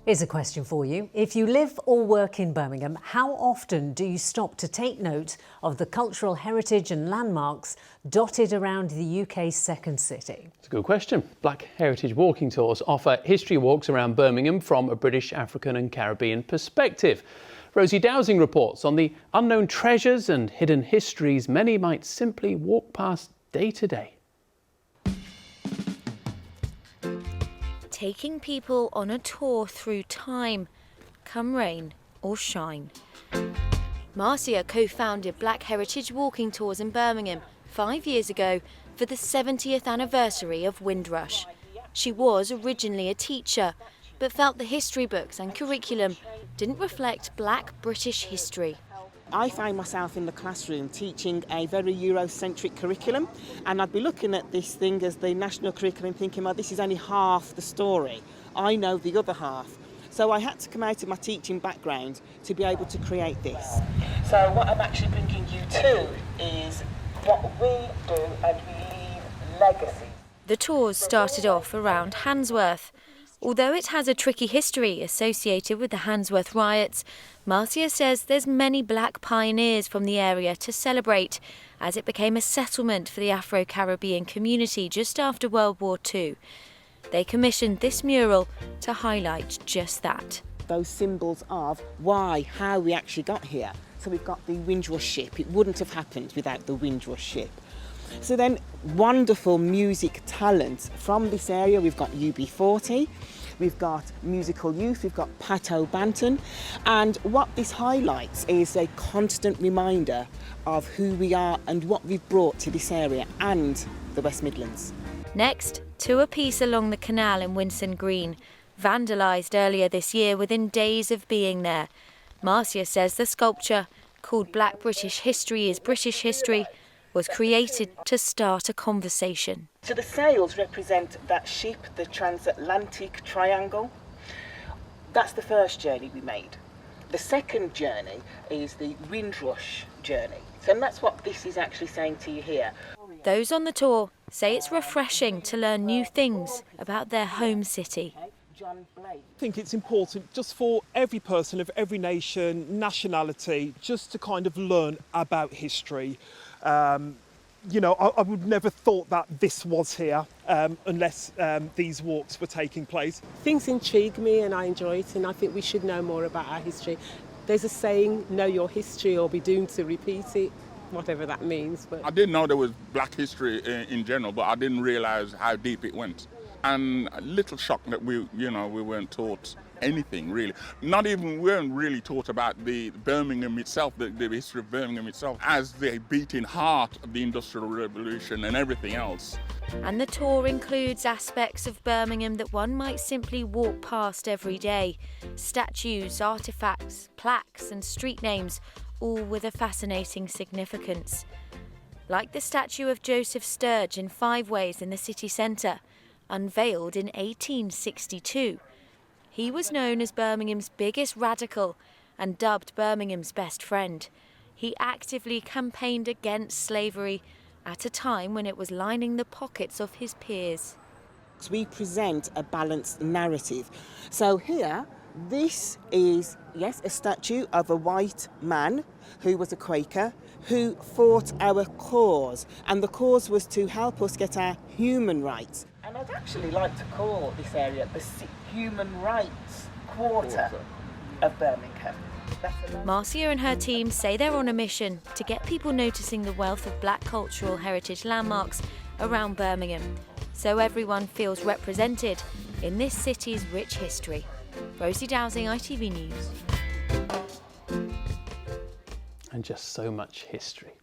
Here's a question for you. If you live or work in Birmingham, how often do you stop to take note of the cultural heritage and landmarks dotted around the UK's second city? It's a good question. Black Heritage Walking Tours offer history walks around Birmingham from a British, African and Caribbean perspective. Rosie Dowsing reports on the unknown treasures and hidden histories many might simply walk past day to day. Taking people on a tour through time, come rain or shine. Marcia co-founded Black Heritage Walking Tours in Birmingham 5 years ago for the 70th anniversary of Windrush. She was originally a teacher, but felt the history books and curriculum didn't reflect Black British history. I find myself in the classroom teaching a very Eurocentric curriculum, and I'd be looking at this thing as the national curriculum thinking, well, this is only half the story. I know the other half. So I had to come out of my teaching background to be able to create this. So what I'm actually bringing you to is what we do, and we leave legacy. The tours started off around Handsworth. Although it has a tricky history associated with the Handsworth riots, Marcia says there's many black pioneers from the area to celebrate, as it became a settlement for the Afro-Caribbean community just after World War II. They commissioned this mural to highlight just that. Those symbols of why, how we actually got here. So we've got the Windrush ship. It wouldn't have happened without the Windrush ship. So then, wonderful music talent from this area. We've got UB40, we've got Musical Youth, we've got Pat O'Banton. And what this highlights is a constant reminder of who we are and what we've brought to this area and the West Midlands. Next, to a piece along the canal in Winson Green, vandalised earlier this year within days of being there. Marcia says the sculpture, called Black British History is British History, was created to start a conversation. So the sails represent that ship, the transatlantic triangle. That's the first journey we made. The second journey is the Windrush journey. So that's what this is actually saying to you here. Those on the tour say it's refreshing to learn new things about their home city. I think it's important just for every person of every nation, nationality, just to kind of learn about history. You know, I would never thought that this was here unless these walks were taking place. Things intrigue me and I enjoy it, and I think we should know more about our history. There's a saying, know your history or be doomed to repeat it, whatever that means. But I didn't know there was black history in general, but I didn't realise how deep it went. And a little shocked that we weren't taught anything really. We weren't really taught about the Birmingham itself, the history of Birmingham itself, as the beating heart of the Industrial Revolution and everything else. And the tour includes aspects of Birmingham that one might simply walk past every day. Statues, artefacts, plaques and street names, all with a fascinating significance. Like the statue of Joseph Sturge in Five Ways in the city centre, unveiled in 1862. He was known as Birmingham's biggest radical and dubbed Birmingham's best friend. He actively campaigned against slavery at a time when it was lining the pockets of his peers. We present a balanced narrative. So here, this is, yes, a statue of a white man who was a Quaker, who fought our cause. And the cause was to help us get our human rights. And I'd actually like to call this area the Human Rights Quarter of Birmingham. Marcia and her team say they're on a mission to get people noticing the wealth of black cultural heritage landmarks around Birmingham, so everyone feels represented in this city's rich history. Rosie Dowsing, ITV News. And just so much history.